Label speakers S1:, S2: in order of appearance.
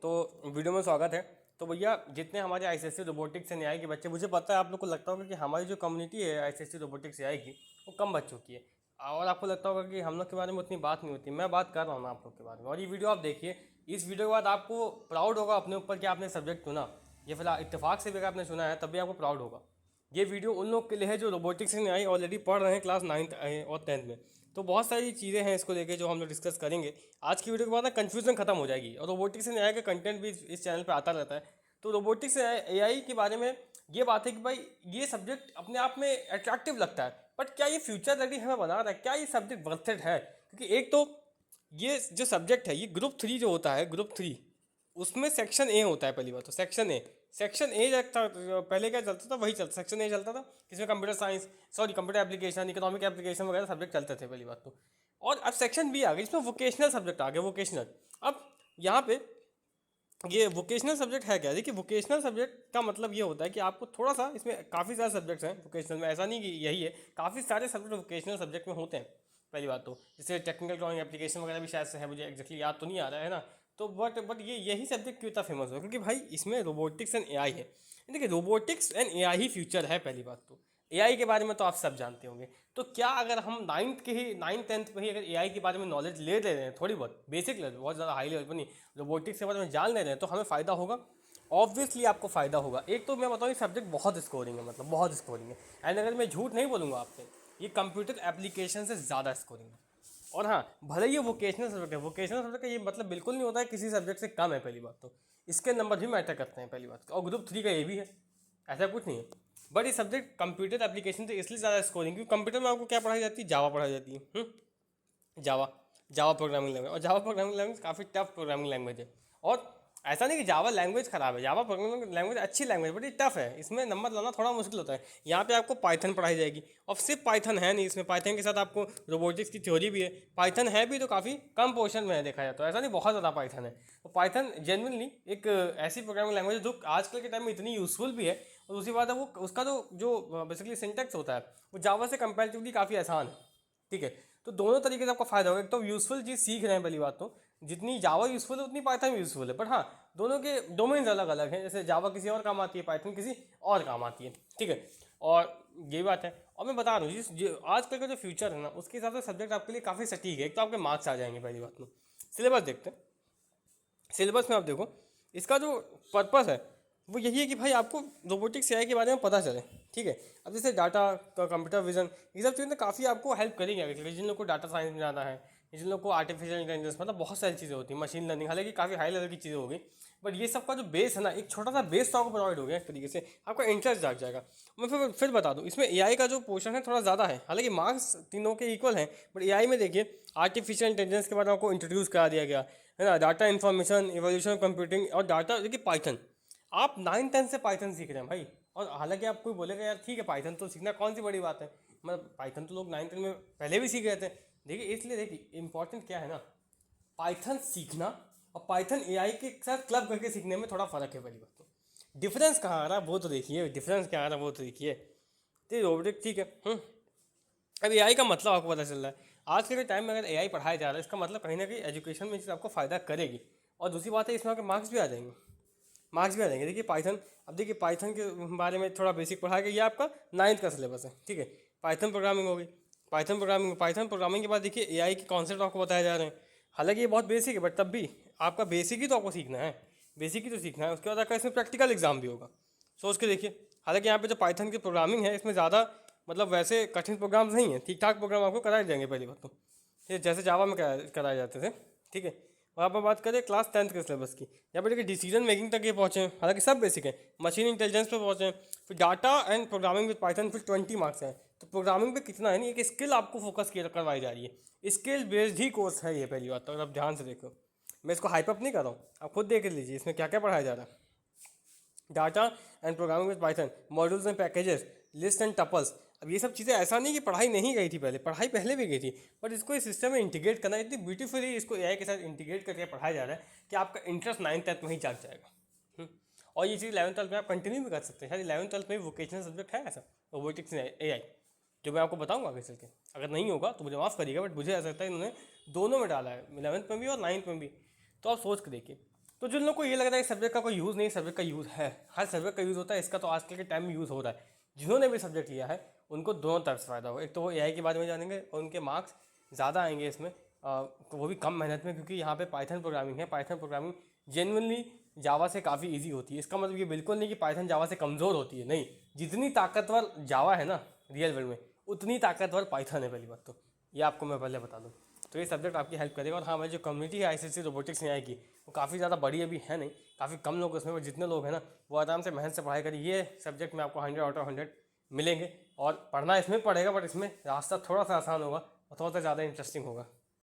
S1: तो वीडियो में स्वागत है। तो भैया जितने हमारे आईसीएससी रोबोटिक्स एंड एआई के बच्चे, मुझे पता है आप लोग को लगता होगा कि हमारी जो कम्युनिटी है आईसीएससी रोबोटिक्स एआई की, वो कम बच्चों की है। और आपको लगता होगा कि हम लोग के बारे में उतनी बात नहीं होती। मैं बात कर रहा हूँ ना आप लोग के बारे में, और ये वीडियो आप देखिए। इस वीडियो के बाद आपको प्राउड होगा अपने ऊपर कि आपने सब्जेक्ट चुना। ये फिलहाल इत्तेफाक से भी अगर आपने सुना है तब भी आपको प्राउड होगा। ये वीडियो उन लोग के लिए है जो रोबोटिक्स एंड एआई ऑलरेडी पढ़ रहे हैं क्लास 9th और 10th में। तो बहुत सारी चीज़ें हैं इसको लेके जो हम लोग डिस्कस करेंगे। आज की वीडियो के बाद ना कन्फ्यूजन खत्म हो जाएगी, और रोबोटिक्स एंड एआई का कंटेंट भी इस चैनल पे आता रहता है। तो रोबोटिक्स एआई के बारे में ये बात है कि भाई ये सब्जेक्ट अपने आप में अट्रैक्टिव लगता है, बट क्या ये फ्यूचर रेडी हमें बना रहा है? क्या ये सब्जेक्ट वर्थ इट है? क्योंकि एक तो ये जो सब्जेक्ट है, ये ग्रुप 3 जो होता है, ग्रुप 3 उसमें सेक्शन ए होता है। पहली बात तो सेक्शन ए पहले क्या चलता था, वही चलता, सेक्शन ए चलता था। इसमें computer science, sorry computer application, economic application वगैरह सब्जेक्ट चलते थे पहली बात तो। और अब सेक्शन बी आ गया, इसमें वोकेशनल सब्जेक्ट आ गए, वोकेशनल। अब यहाँ पे ये वोकेशनल सब्जेक्ट है क्या? देखिए, वोकेशनल सब्जेक्ट का मतलब ये होता है कि आपको थोड़ा सा, इसमें काफ़ी सारे सब्जेक्ट्स हैं वोकेशनल में, ऐसा नहीं कि यही है, काफ़ी सारे सब्जेक्ट वोकेशनल सब्जेक्ट में होते हैं। पहली बात तो जैसे टेक्निकल ड्राइंग एप्लीकेशन वगैरह भी शायद से है, मुझे एग्जैक्टली याद तो नहीं आ रहा है ना। तो बट ये यही सब्जेक्ट क्यों इतना फेमस हुआ? क्योंकि भाई इसमें रोबोटिक्स एंड एआई है। देखिए, robotics and AI he future है पहली बात तो। एआई के बारे में तो आप सब जानते होंगे। तो क्या अगर हम 9th 10th पे ही अगर एआई के बारे में नॉलेज ले रहे हैं, थोड़ी बहुत बेसिक लेवल, बहुत ज़्यादा हाई लेवल पर नहीं, रोबोटिक्स के बारे में जान ले रहे हैं, तो हमें फ़ायदा होगा। ऑब्वियसली आपको फ़ायदा होगा। एक तो मैं बताऊँ, ये सब्जेक्ट बहुत स्कोरिंग है, मतलब बहुत स्कोरिंग है। एंड अगर मैं झूठ नहीं बोलूँगा आपसे, ये कंप्यूटर एप्लीकेशन से ज़्यादा स्कोरिंग है। और हाँ, भले ही ये वोकेशनल सब्जेक्ट है, वोकेशनल सब्जेक्ट का ये मतलब बिल्कुल नहीं होता है किसी सब्जेक्ट से कम है पहली बात तो। इसके नंबर भी मैटर करते हैं पहली बात, और ग्रुप 3 का ये भी है, ऐसा कुछ नहीं है। बट ये सब्जेक्ट कंप्यूटर एप्लीकेशन से इसलिए ज़्यादा स्कोरिंग, क्योंकि कंप्यूटर में आपको क्या पढ़ाई जाती है? जावा पढ़ाई जाती है। जावा, जावा प्रोग्रामिंग लैंग्वेज। और जावा प्रोग्रामिंग लैंग्वेज काफ़ी टफ प्रोग्रामिंग लैंग्वेज है। और ऐसा नहीं कि जावा लैंग्वेज खराब है, जावा प्रोग्रामिंग लैंग्वेज अच्छी लैंग्वेज, बट ये टफ है, इसमें नंबर लाना थोड़ा मुश्किल होता है। यहाँ पे आपको पाइथन पढ़ाई जाएगी, और सिर्फ पाइथन है नहीं, इसमें पाइथन के साथ आपको रोबोटिक्स की थ्योरी भी है। पाइथन है भी तो काफ़ी कम पोर्शन में है, देखा जाए तो ऐसा नहीं बहुत ज़्यादा पाइथन है। तो पाइथन जेन्युइनली एक ऐसी प्रोग्रामिंग लैंग्वेज है जो आजकल के टाइम में इतनी यूजफुल भी है। और दूसरी बात है, वो उसका जो बेसिकली सिंटेक्स होता है, वो जावा से कंपेरेटिवली काफ़ी आसान है। ठीक है, तो दोनों तरीके से आपको फायदा होगा। एक तो यूजफुल चीज़ सीख रहे हैं पहली बात तो, जितनी जावा यूजफुल है उतनी पाइथन यूजफुल है। बट हाँ, दोनों के डोमेन्स अलग अलग हैं, जैसे जावा किसी और काम आती है, पाइथन किसी और काम आती है। ठीक है, और ये बात है। और मैं बता रहा हूँ, जिस आजकल का जो फ्यूचर है ना, उसके हिसाब से सब्जेक्ट आपके लिए काफ़ी सटीक है। एक तो आपके मार्क्स आ जाएंगे पहली बात तो। सिलेबस देखते हैं, सिलेबस में आप देखो, इसका जो पर्पस है वो यही है कि भाई आपको रोबोटिक्स एआई के बारे में पता चले। ठीक है, अब जैसे डाटा का, कंप्यूटर विजन, ये सब चीज़ें काफ़ी आपको हेल्प करेंगे आगे, जिन लोग को डाटा साइंस में जाना है, जिन लोग को आर्टिफिशियल इंटेलिजेंस, मतलब बहुत सारी चीज़ें होती हैं, मशीन लर्निंग, हालांकि काफ़ी हाई लेवल की चीज़ें होगी। बट ये सब का जो बेस है ना, एक छोटा सा बेस तो आपको प्रोवाइड हो गया, एक तरीके से आपका इंटरेस्ट जाग जाएगा। मैं फिर बता दूँ, इसमें एआई का जो पोर्शन है थोड़ा ज़्यादा है, हालांकि मार्क्स तीनों के इक्वल हैं। बट एआई में देखिए, आर्टिफिशियल इंटेलिजेंस के बारे में आपको इंट्रोड्यूस करा दिया गया है ना, डाटा इन्फॉर्मेशन, इवोल्यूशन कंप्यूटिंग, और डाटा। देखिए पाइथन, आप 9th 10th से पाइथन सीख रहे हैं भाई। और हालांकि आप कोई बोलेगा यार ठीक है, पाइथन तो सीखना कौन सी बड़ी बात है, मतलब पाइथन तो लोग 9th 10th में पहले भी सीख रहे थे। देखिए, इसलिए देखिए इंपॉर्टेंट क्या है ना, पाइथन सीखना और पाइथन एआई के साथ क्लब करके सीखने में थोड़ा फर्क है पहली बात तो। डिफरेंस कहाँ आ रहा है वो तो देखिए, डिफरेंस क्या आ रहा है वो तो देखिए। तो रोबोटिक ठीक है। अब एआई का मतलब आपको पता चल रहा है। आज के टाइम में अगर एआई पढ़ाया जा रहा है, इसका मतलब कहीं ना कहीं एजुकेशन में चीज़ आपको फ़ायदा करेगी। और दूसरी बात है, इसमें आपके मार्क्स भी आ जाएंगे, मार्क्स भी आ जाएंगे। देखिए पाइथन, अब देखिए पाइथन के बारे में थोड़ा बेसिक पढ़ाया गया, ये आपका 9th का सिलेबस है। ठीक है, पाइथन प्रोग्रामिंग होगी, पाइथन प्रोग्रामिंग के बाद देखिए एआई के कॉन्सेप्ट आपको बताए जा रहे हैं। हालांकि ये बहुत बेसिक है, बट तब भी आपका बेसिक ही तो आपको सीखना है, बेसिक ही तो सीखना है। उसके बाद आपका इसमें प्रैक्टिकल एग्जाम भी होगा, सोच के देखिए। हालांकि यहाँ पे जो पाइथन की प्रोग्रामिंग है, इसमें ज़्यादा मतलब वैसे कठिन प्रोग्राम्स नहीं है, ठीक ठाक प्रोग्राम आपको कराए जाएंगे पहली बात तो, ये जैसे जावा में कराए जाते थे। ठीक है, वहाँ पर बात करें क्लास 10th के सिलेबस की, यहाँ पर देखिए डिसीजन मेकिंग तक ये पहुँचे हैं, हालांकि सब बेसिक है। मशीन इंटेलिजेंस पे पहुँचे हैं, फिर data and programming with Python, फिर 20 मार्क्स है। तो प्रोग्रामिंग पे कितना है नहीं, एक स्किल आपको फोकस किया करवाई जा रही है, स्किल बेस्ड ही कोर्स है ये पहली बात तो। अगर आप ध्यान से देखो, मैं इसको हाइप अप नहीं कर रहा हूँ, आप खुद देख लीजिए इसमें क्या क्या पढ़ाया जा रहा है। Data and programming with Python, modules and packages, list and tuples. अब ये सब चीज़ें ऐसा नहीं कि पढ़ाई नहीं गई थी पहले, पढ़ाई पहले भी गई थी, बट इसको इस सिस्टम में इंटीग्रेट करना, इतनी ब्यूटीफुली इसको एआई के साथ इंटीग्रेट करके पढ़ाया जा रहा है कि आपका इंटरेस्ट 9th 10th में ही जाग जाएगा। और ये चीज़ 11th 12th में आप कंटिन्यू भी कर सकते हैं। शायद 11th 12th में वोकेशनल सब्जेक्ट है ऐसा, रोबोटिक्स एआई, जो मैं आपको बताऊंगा आगे चल के। अगर नहीं होगा तो मुझे माफ़ करिएगा, बट मुझे ऐसा लगता है इन्होंने दोनों में डाला है, 11th में भी और 9th में भी। तो आप सोच के देखिए, तो जिन लोगों को ये लग रहा है सब्जेक्ट का कोई यूज़ नहीं, सब्जेक्ट का यूज़ है, हर सब्जेक्ट का यूज़ होता है, इसका तो आजकल के टाइम में यूज़ हो रहा है। जिन्होंने भी सब्जेक्ट लिया है उनको दोनों तरफ से फ़ायदा होगा। एक तो वो एआई के बारे में जानेंगे और उनके मार्क्स ज़्यादा आएंगे इसमें, तो वो भी कम मेहनत में, क्योंकि यहाँ पे पाइथन प्रोग्रामिंग है। पाइथन प्रोग्रामिंग जेनुअनली जावा से काफ़ी इजी होती है। इसका मतलब ये बिल्कुल नहीं कि पाइथन जावा से कमज़ोर होती है, नहीं। जितनी ताकतवर जावा है ना रियल वर्ल्ड में, उतनी ताकतवर पाइथन है, पहली बात तो ये आपको मैं पहले बता दूँ। तो ये सब्जेक्ट आपकी हेल्प करेगा। और हाँ, हमारी जो कम्युनिटी है आईसीएसई रोबोटिक्स में आएगी, वो काफ़ी ज़्यादा बड़ी अभी है नहीं, काफ़ी कम लोग उसमें, और जितने लोग हैं ना वो आराम से मेहनत से पढ़ाई करें। ये सब्जेक्ट में आपको 100/100 मिलेंगे, और पढ़ना इसमें पड़ेगा, बट इसमें रास्ता थोड़ा सा आसान होगा और थोड़ा सा ज़्यादा इंटरेस्टिंग होगा।